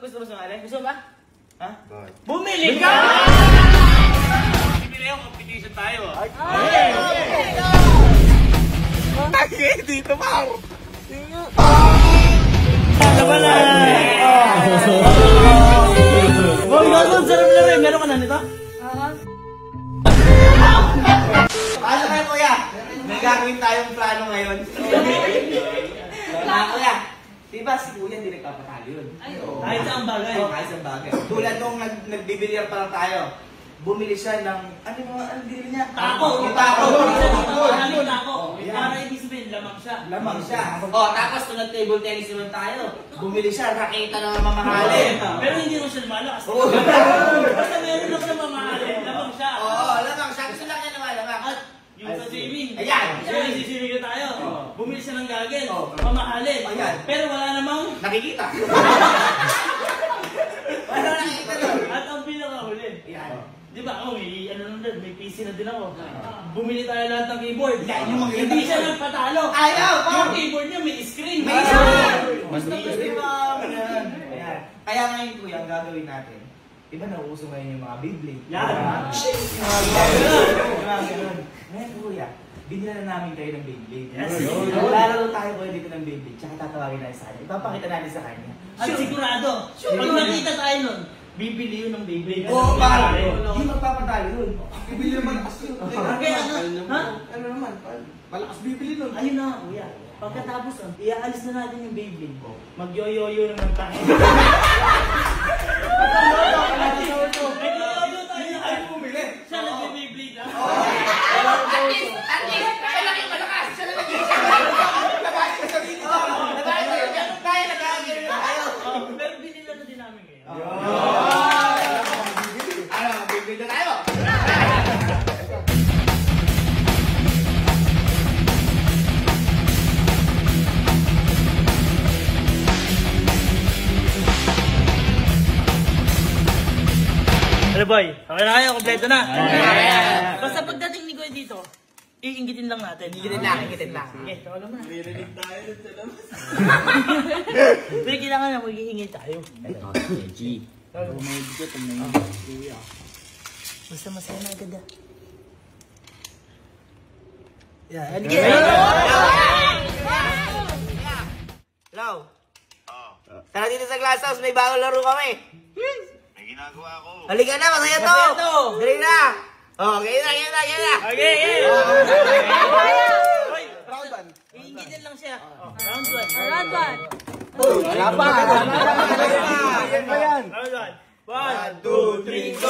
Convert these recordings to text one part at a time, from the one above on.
Gusto mo sumali? Gusto ba? Ha? Bumili ka! Bumili ako, competition tayo. Okay, dito pa! Laban na! Boy, gano'n, sarap na rin. Meron ka na nito? Paano kayo, kuya? May gagawin tayong plano ngayon. Kuya, diba si kuya hindi nagpapatalo yun? Kahit saan bagay. Oo, kahit saan bagay. Tulad nung nagbibilyar pa lang tayo, bumili siya ng, ano binili niya? Tako! Yung tako! Maraming tako. Para ibig sabihin, lamang siya. Lamang siya. O, tapos nung nag-table tennis naman tayo, bumili siya, raketa na mamahalin. Pero hindi mo siya lumalakas. Basta meron lang siya mamahalin. Lamang siya. Oo, lamang siya. Gusto lang niya naman, lamang. At yung sa swimming. Ayan! Swimming na tayo. Bumili siya ng gagel. Mamahalin. Ayan. Pero wala namang Nakikita. Wala nakikita doon. at ang pinakahuli. Ayan. Di ba? May PC na din ako. Bumili tayo lahat ng keyboard. Yan, yung mga Hindi siya nagpatalo. Ayaw! Yung keyboard niya may screen. May Gusto ba? Ayan. Kaya ngayon, kuya, ang gagawin natin, iba nauuso ngayon yung mga Beyblade. Yan. Yung mga ganun. Ngayon, kuya, binila na namin kayo ng Beyblade. Lalaro tayo kayo dito ng Beyblade, tsaka tatawagin natin sa kanya. Ipapakita natin sa kanya. At sigurado, pag nakita tayo nun, bibili yun ng Beyblade. Oo, pare. Hindi magpapatalo yun. Bibili naman ako yun. Ha? Ano naman? Malakas bibili nun. Ayun na, kuya. Pagkatapos, iaalis na natin yung Beyblade. Mag-yo-yo-yo naman tayo. Mag-yo-yo tayo. Ay, bumili. Siya nag-Beyblade, ha? At least, siya lang yung malakas. Siya lang yung malakas. Pero binila na din namin ngayon. Ano, bibili na tayo. Ano boy? Okay na kayo? Kompleto na? Basta pagdating ni Goy dito, iinggitin lang natin. Iingitin lang. Okay, tawag mo na. Nirinig tayo dun sa labas. Pero kailangan na mag-iingay tayo. Basta masaya na agad ah. Yan. Hello? Tara dito sa Glass House, may bagong laro kami. May ginagawa ko. Halika na, masaya to. Dali na. Okay na. Okay. Round 1. Iinggitin lang siya. Round 1. Round 1. Wala pa. Round 1. 1, 2, 3, go!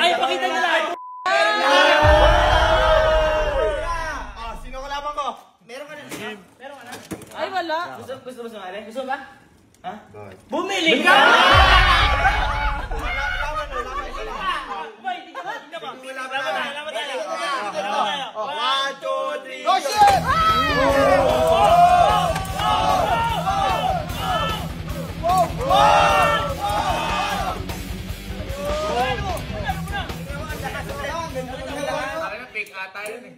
Ay, pakita nyo lang! Sino kalaban ko? Meron ka na. Ay, wala. Gusto mo sumali? Gusto ba? Ha? Bumili ka! Laban tayo! 1, 2, 3, Go, shit! Parang fake ata yun eh.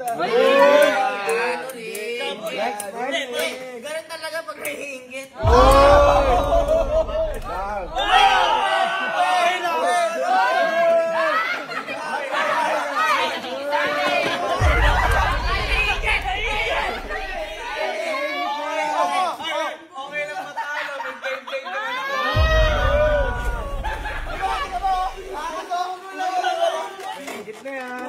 Ganun talaga pag nahihinggit. Okay lang matalo. May game naman ako. Hingit na yan.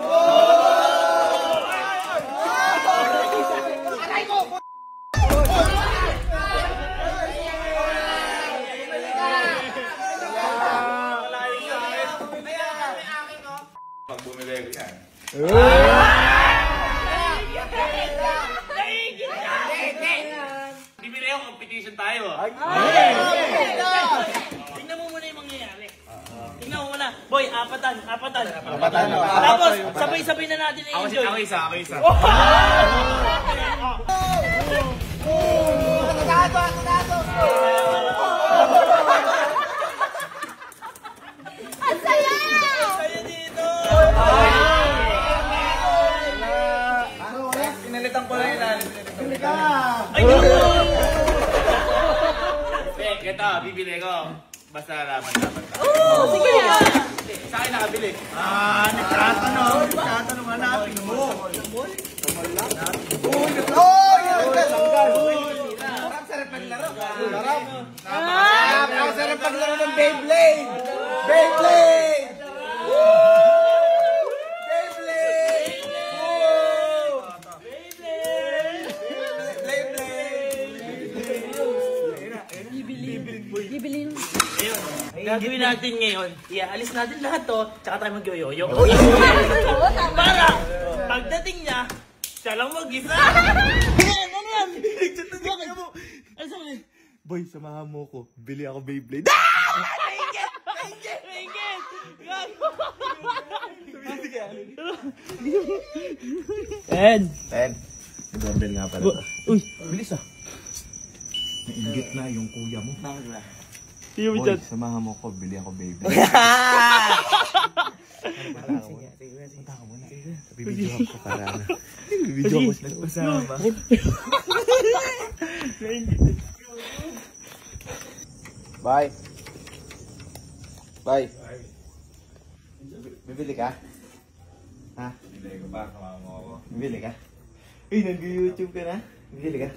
apatan. Apatan. Tapos, sabay-sabay na natin i-enjoy. Ako isa. Ang saya! Saya dito! Pinalitan ko lang yun. Ay, no! Ito, bibili ko. Basta laman. Sige na! Sa akin nakabili. Nagtatanong hanapin mo. Sarap paglaro. Sarap paglaro ng Beyblade. Beyblade! Bibilin. Ayun. Gagawin natin ngayon, ialis natin lahat to, tsaka tayo mag-yoyoyo. Oo, tama. Para, pagdating niya, siya lang mag-isa. Ano yan? Ano sabi? Boy, samahan mo ko. Bili ako Beyblade. Maingit! Gago! Ten. Doorbell nga pala. Uy, Bilis ah. Nainggit na yung kuya mo. bakit ba? Boy, samahan mo ko. Bili ako Beyblade. Punta ka muna. Bibidyohan ko para na. Bibidyohan ko sila. Pasama. Bye. Bibili ka? Ha? Bili ko pa. Samahan mo ako. Bibili ka? Uy, nag-YouTube ka na? Bibili ka?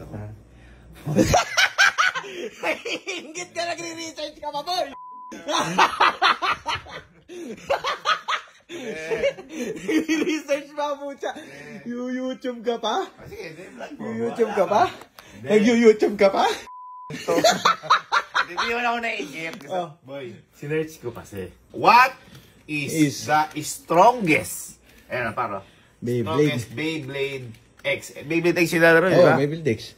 Ingit ka, nagre-research ka pa, boy! Nagre-research pa, pucha. YouTube ka pa? Sige, vlog mo. YouTube ka pa? Nag-YouTube ka pa? Hindi mo na ako naisip. Oh. Boy, sinerch ko kasi. What is the strongest? Ayan na, paro. Strongest Beyblade X. Beyblade X yung lalaro, di ba? Beyblade X.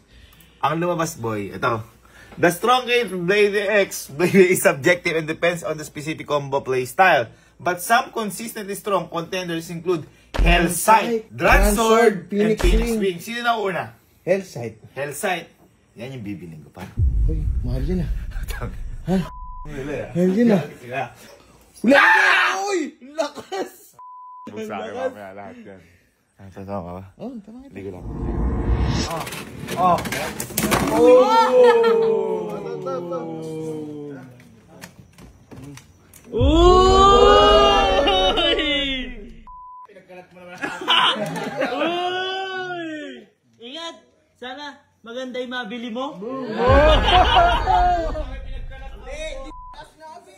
Ang lumabas, boy, ito. The strongest Beyblade X is subjective and depends on the specific combo play style. But some consistently strong contenders include Hellsight, Dransword, and Phoenix Wing. Sino na una? Hellsight. Hellsight. Yan yung bibiling ko pa. Uy, mahal yun ah. Ha? Mahal yun ah. Sila. Wala ka! Uy! Lakas! Buksa akin mamaya lahat yan. Totoo ka ba? Oh, tama nga. Hindi ko lang. Uy! Ingat! Sana maganda yung mabili mo.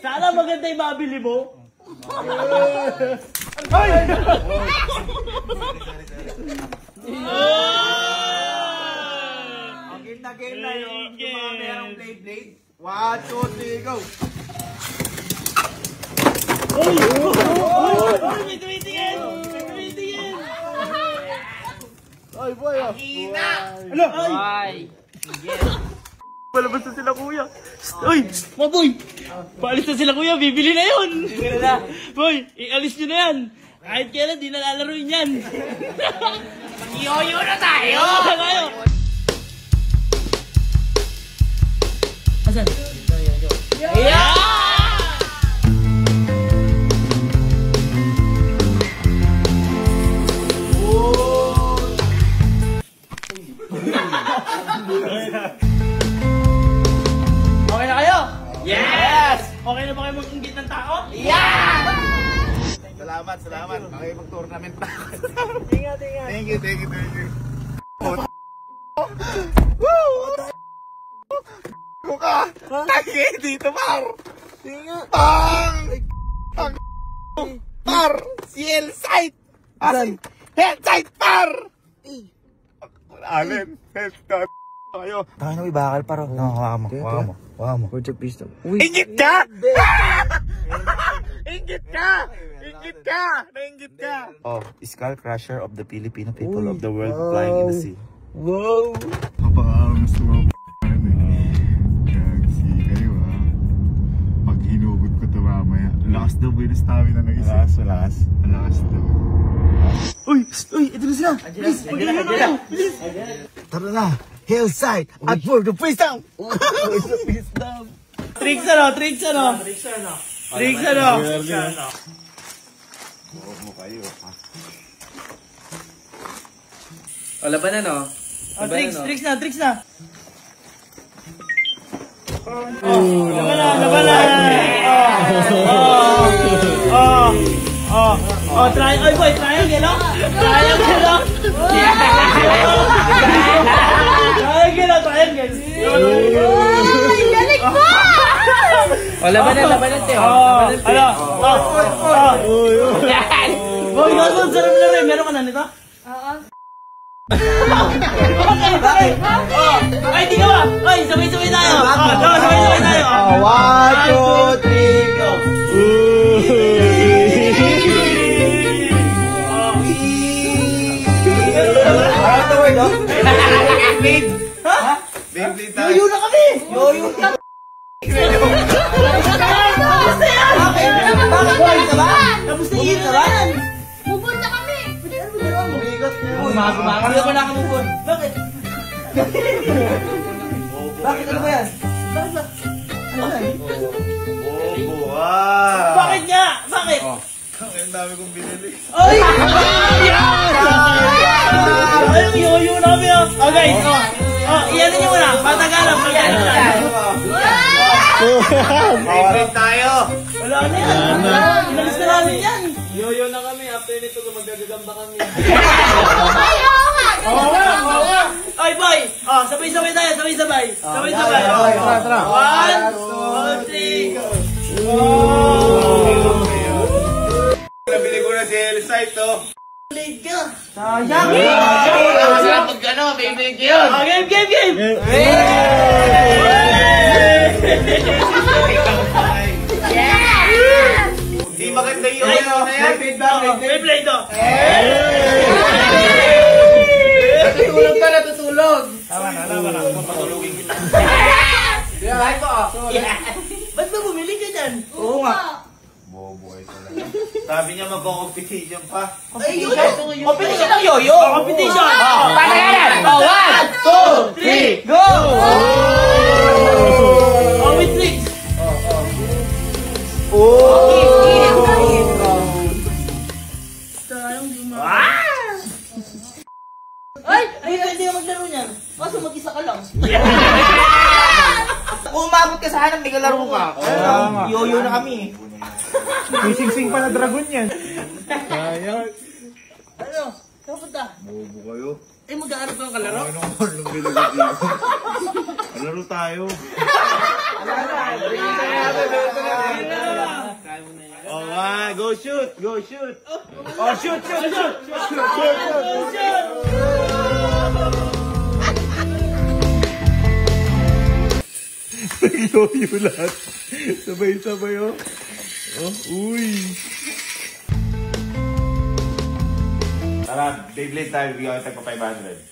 Sana maganda yung mabili mo. Game na yun. Yung mga merong Beyblade. 1, 2, 3, go! Uy! May tumitingin! Ay, boy ah! Ano? Ay! Palabas na sila, kuya. Uy! Maboy! Paalis na sila, kuya. Bibili na yun! Boy, ialis nyo na yan! Kahit kailan, di na lalaroin yan! Mag-yoyo na tayo! Asan? Yeah! Okay na kayo? Yes! Okay na ba kayo mag-inggit ng tao? Yeah! Salamat. Makipag-tournament na. Ingat. Thank you. Buka! Lagi dito, par! Par! Si Hellsight! Hellsight, par! Alin? Hellsight. Kayo. Tayo na, bakal paro. Hawa mo. Project pistol. Ingit ka! Nainggit ka! Oh, Skull Crusher of the Filipino people of the world flying in the sea. Wow! Napaka-arms mo. Gagsi kayo, ha? Pag hinugot ko ito mamaya. Lakas daw boy na stamina ng isa. Lakas. Lakas daw. Uy! Ito na sila! Please, mag-iyon na kayo! Tara na! Hillside! At for the face down! Tricks ano? O, labanan o. Tricks na. Laban na. Triangle, boy, triangle, no? Triangle. Galing mo! O, labanan, Teo. Boy, sarap na rin. Meron ka na nito? Oo. Ay, di ka ba? Ay, sabay-sabay tayo. Sabay-sabay tayo. 1, 2, 3, go! Beyblade tayo. Yoyo na kami. Tapos na yun na yan. Mubun na kami! Hindi ako nakamubon. Bakit? Bakit? Ano ba yan? Bobo, ah! Bakit nga? Bakit? Ang dami kong binili. Ay! Ay, yoyo na kami. Oh, guys. Iyan niyo muna. Patagalan. Beyblade tayo! Wala na yan. Inalis na namin yan. Yoyo na kami. After nito, magagagamba kami. Oo nga. Ay, boy. Sabay-sabay tayo. Sabay-sabay. Tara. 1, 2, 3, go. Nabili ko na si Hillside to. Late ka. Sayang! Beyblade ko yun! Game. Hindi maganda yun. Ano yan? Beyblade to. Natutulog! Tama na. Papatulugin kita. Like ko ah. Ba't ba bumili ka dyan? Oo nga. Bobo ay talaga. Sabi niya magko-competition pa. Ay, yun. Competition ng yoyo. Competition. Patagalan! 1, 2, 3, go! With tricks. Ay, pwede ka maglaro niyan. Kaso mag-isa ka lang. Kung umabot ka sa hanap, may kalaro ka. Yoyo na kami. May sing-sing pa na dragon yan. Ano? Saan punta? Bobo kayo. Eh, mag-aarap ka ng kalaro? Ano nung bilagay dito? Laro tayo. Oh, go shoot! Oh, shoot! Nag-yoyo lahat. Sabay-sabay, oh. Uy. Tara, Beyblade tayo. Bigyan kita ko 500.